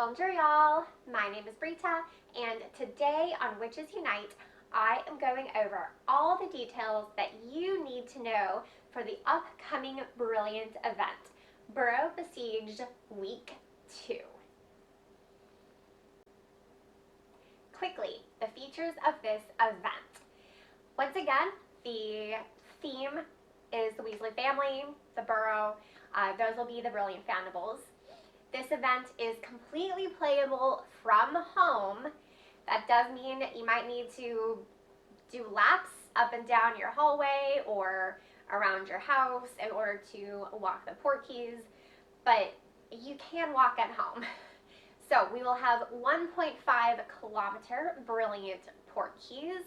Bonjour y'all, my name is Brita, and today on Witches Unite, I am going over all the details that you need to know for the upcoming Brilliant event, Burrow Besieged Week 2. Quickly, the features of this event. Once again, the theme is the Weasley family, the Burrow, those will be the Brilliant Foundables. This event is completely playable from home. That does mean that you might need to do laps up and down your hallway or around your house in order to walk the portkeys, but you can walk at home. So we will have 1.5 kilometer Brilliant portkeys.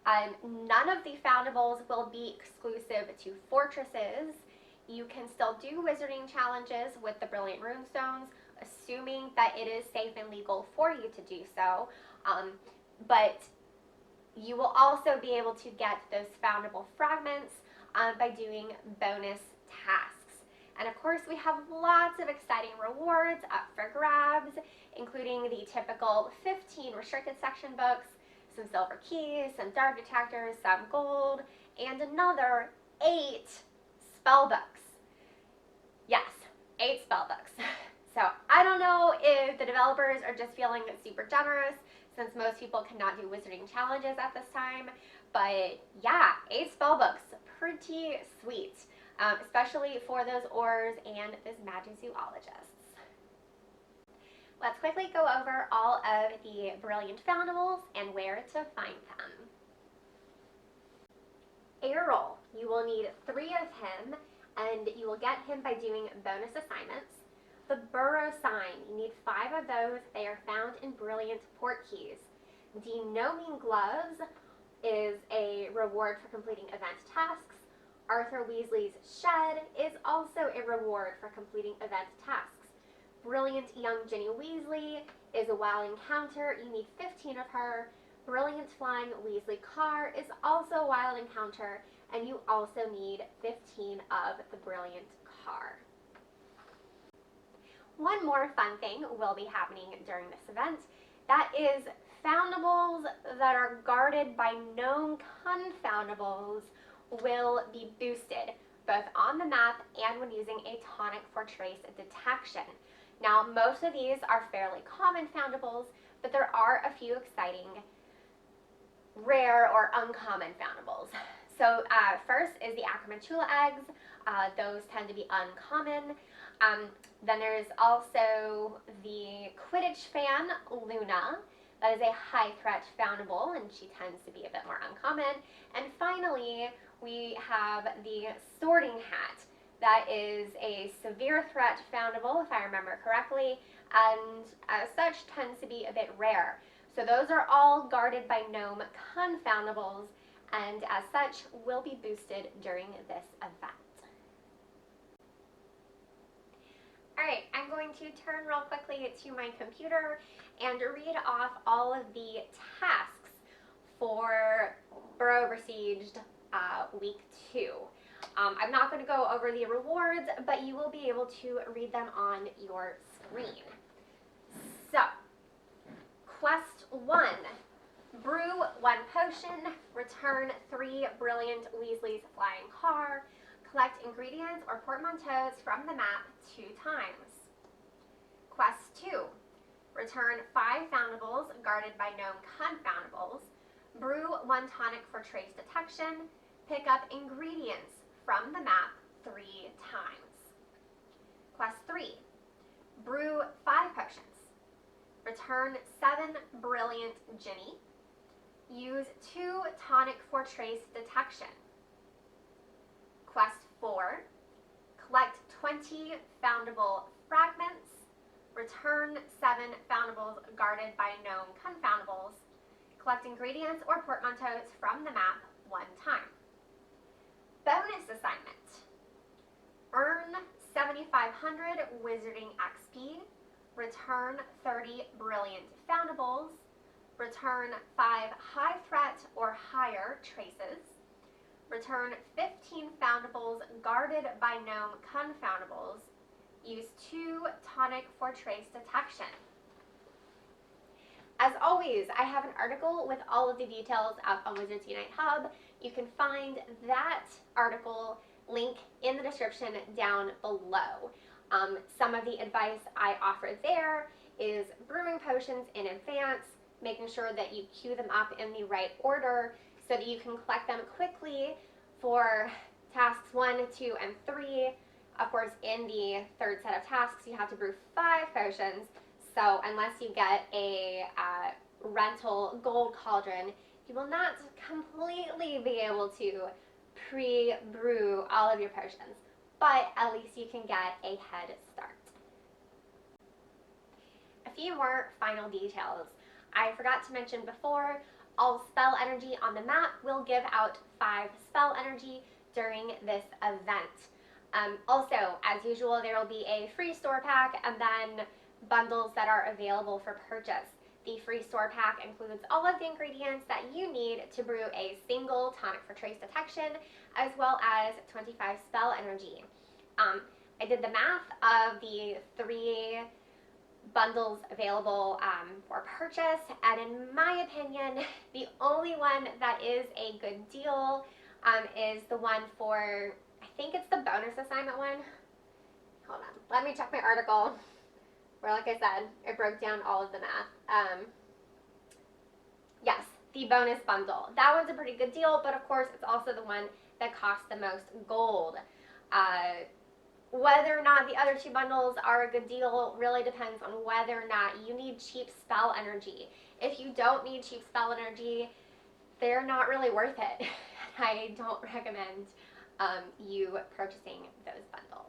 None of the Foundables will be exclusive to fortresses. You can still do wizarding challenges with the Brilliant Runestones, assuming that it is safe and legal for you to do so. But you will also be able to get those Foundable fragments by doing bonus tasks. And of course, we have lots of exciting rewards up for grabs, including the typical 15 restricted section books, some silver keys, some dark detectors, some gold, and another 8 spell books. Yes, 8 spell books. So I don't know if the developers are just feeling super generous since most people cannot do wizarding challenges at this time, but yeah, 8 spell books, pretty sweet, especially for those Aurors and those Magizoologists. Let's quickly go over all of the Brilliant Foundables and where to find them. Errol, you will need 3 of him, and you will get him by doing bonus assignments. The Burrow sign, you need 5 of those. They are found in Brilliant portkeys. Denoming gloves is a reward for completing event tasks. Arthur Weasley's shed is also a reward for completing event tasks. Brilliant young Ginny Weasley is a wild encounter. You need 15 of her. Brilliant Flying Weasley car is also a wild encounter, and you also need 15 of the Brilliant car. One more fun thing will be happening during this event. That is Foundables that are guarded by known confoundables will be boosted, both on the map and when using a tonic for trace detection. Now, most of these are fairly common Foundables, but there are a few exciting rare or uncommon Foundables. So first is the Acromantula eggs. Those tend to be uncommon. Then there's also the Quidditch fan, Luna. That is a high threat Foundable, and she tends to be a bit more uncommon. And finally, we have the Sorting Hat. That is a severe threat Foundable, if I remember correctly, and as such tends to be a bit rare. So those are all guarded by gnome confoundables, and as such will be boosted during this event. Alright, I'm going to turn real quickly to my computer and read off all of the tasks for Burrow Besieged Week 2. I'm not going to go over the rewards, but you will be able to read them on your screen. So, Quest 1. Brew 1 potion, return 3 Brilliant Weasley's flying car, collect ingredients or portmanteaus from the map 2 times. Quest 2. Return 5 Foundables guarded by known confoundables, brew 1 tonic for trace detection, pick up ingredients from the map 3 times. Quest 3. Brew 5 potions, return 7 Brilliant Ginny, use 2 tonic for trace detection. Quest 4. Collect 20 Foundable fragments, return 7 Foundables guarded by known confoundables, collect ingredients or portmanteaus from the map 1 time. Bonus assignment. Earn 7,500 Wizarding XP, return 30 Brilliant Foundables, return 5 high threat or higher traces, return 15 Foundables guarded by known confoundables, use 2 tonic for trace detection. As always, I have an article with all of the details up on Wizards Unite Hub. You can find that article link in the description down below. Some of the advice I offer there is brewing potions in advance, making sure that you queue them up in the right order so that you can collect them quickly for tasks 1, 2, and 3. Of course, in the third set of tasks, you have to brew 5 potions. So unless you get a rental gold cauldron, you will not completely be able to pre-brew all of your potions, but at least you can get a head start. A few more final details. I forgot to mention before, all spell energy on the map will give out 5 spell energy during this event. Also, as usual, there will be a free store pack and then bundles that are available for purchase. The free store pack includes all of the ingredients that you need to brew a single tonic for trace detection, as well as 25 spell energy. I did the math of the 3 bundles available for purchase, and in my opinion, the only one that is a good deal is the one for, I think it's the bonus assignment one. Hold on, let me check my article, where, like I said, it broke down all of the math. Yes, the bonus bundle. That one's a pretty good deal, but of course it's also the one that costs the most gold. Whether or not the other 2 bundles are a good deal really depends on whether or not you need cheap spell energy. If you don't need cheap spell energy, they're not really worth it. I don't recommend you purchasing those bundles.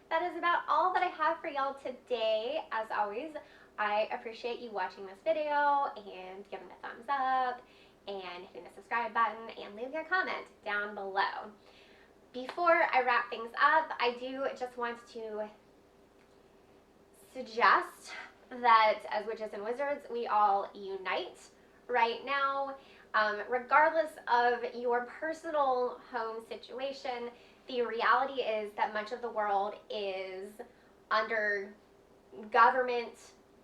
That is about all that I have for y'all today. As always, I appreciate you watching this video and giving a thumbs up and hitting the subscribe button and leaving a comment down below. Before I wrap things up, I do just want to suggest that as witches and wizards, we all unite right now. Regardless of your personal home situation, the reality is that much of the world is under government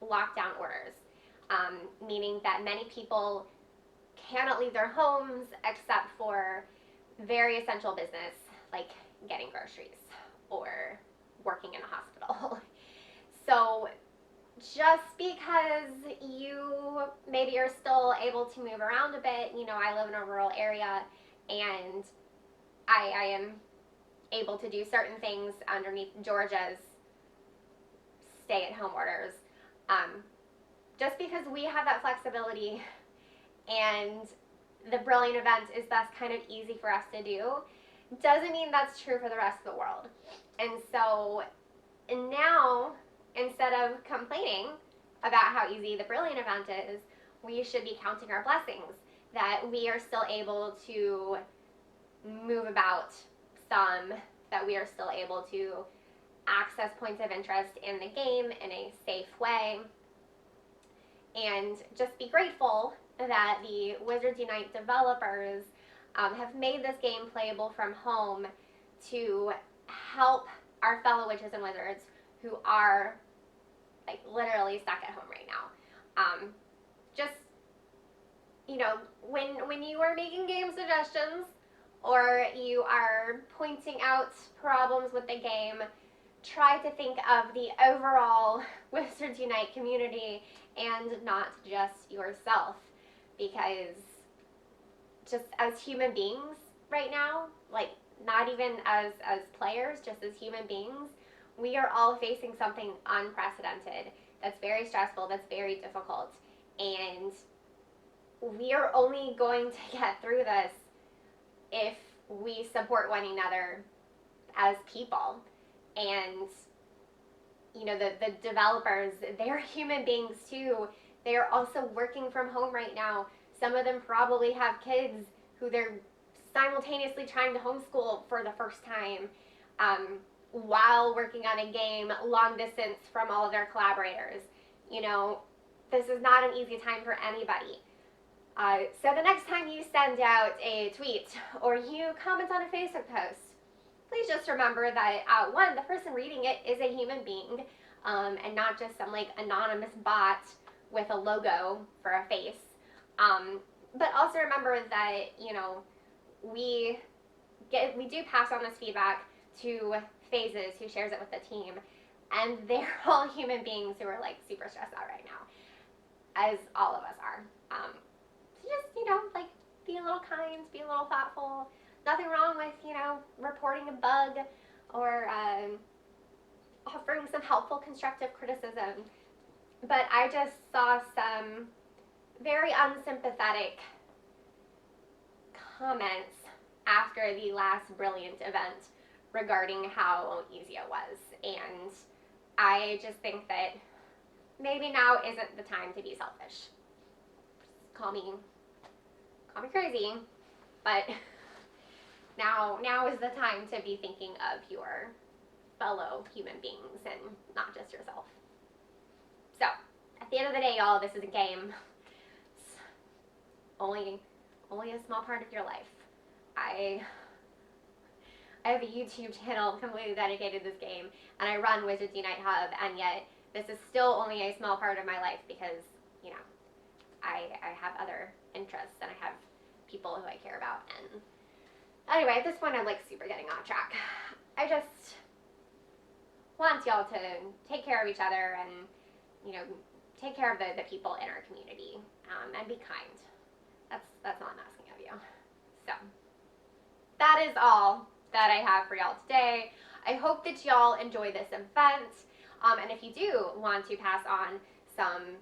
lockdown orders, meaning that many people cannot leave their homes except for very essential business like getting groceries or working in a hospital. So just because you maybe are still able to move around a bit, you know, I live in a rural area and I am able to do certain things underneath Georgia's stay-at-home orders. Just because we have that flexibility and the Brilliant event is thus kind of easy for us to do, doesn't mean that's true for the rest of the world. And so now, instead of complaining about how easy the Brilliant event is, we should be counting our blessings that we are still able to move about some, that we are still able to access points of interest in the game in a safe way, and just be grateful that the Wizards Unite developers have made this game playable from home to help our fellow witches and wizards who are like literally stuck at home right now. Just, you know, when you are making game suggestions or you are pointing out problems with the game, try to think of the overall Wizards Unite community and not just yourself, because just as human beings right now, like not even as players, just as human beings, we are all facing something unprecedented that's very stressful, that's very difficult, and we are only going to get through this if we support one another as people. And you know, the developers, they're human beings too. They're also working from home right now. Some of them probably have kids who they're simultaneously trying to homeschool for the first time while working on a game long distance from all of their collaborators. You know, this is not an easy time for anybody. So the next time you send out a tweet or you comment on a Facebook post, please just remember that, one, the person reading it is a human being. and not just some like anonymous bot with a logo for a face. But also remember that, you know, we do pass on this feedback to Phases, who shares it with the team, and they're all human beings who are like super stressed out right now, as all of us are. So just, you know, like, be a little kind, be a little thoughtful. Nothing wrong with, you know, reporting a bug or offering some helpful constructive criticism. But I just saw some very unsympathetic comments after the last Brilliant event regarding how easy it was. And I just think that maybe now isn't the time to be selfish. Call me crazy, but now is the time to be thinking of your fellow human beings and not just yourself. So, at the end of the day, y'all, this is a game. It's only a small part of your life. I have a YouTube channel completely dedicated to this game, and I run Wizards Unite Hub, and yet this is still only a small part of my life because, you know, I have other interests and I have people who I care about. And anyway, at this point, I'm like super getting off track. I just want y'all to take care of each other and, you know, take care of the people in our community, and be kind. That's all I'm asking of you. So that is all that I have for y'all today. I hope that y'all enjoy this event. And if you do want to pass on some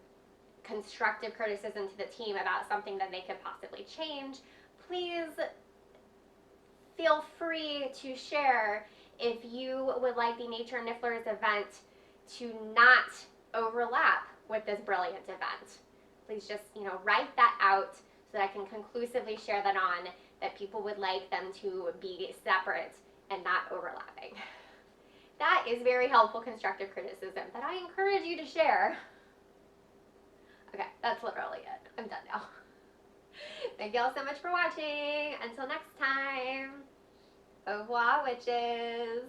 constructive criticism to the team about something that they could possibly change, please feel free to share if you would like the Nature Nifflers event to not overlap with this Brilliant event. Please just, you know, write that out so that I can conclusively share that on, that people would like them to be separate and not overlapping. That is very helpful constructive criticism that I encourage you to share. Okay, that's literally it. I'm done now. Thank y'all so much for watching. Until next time, au revoir, witches.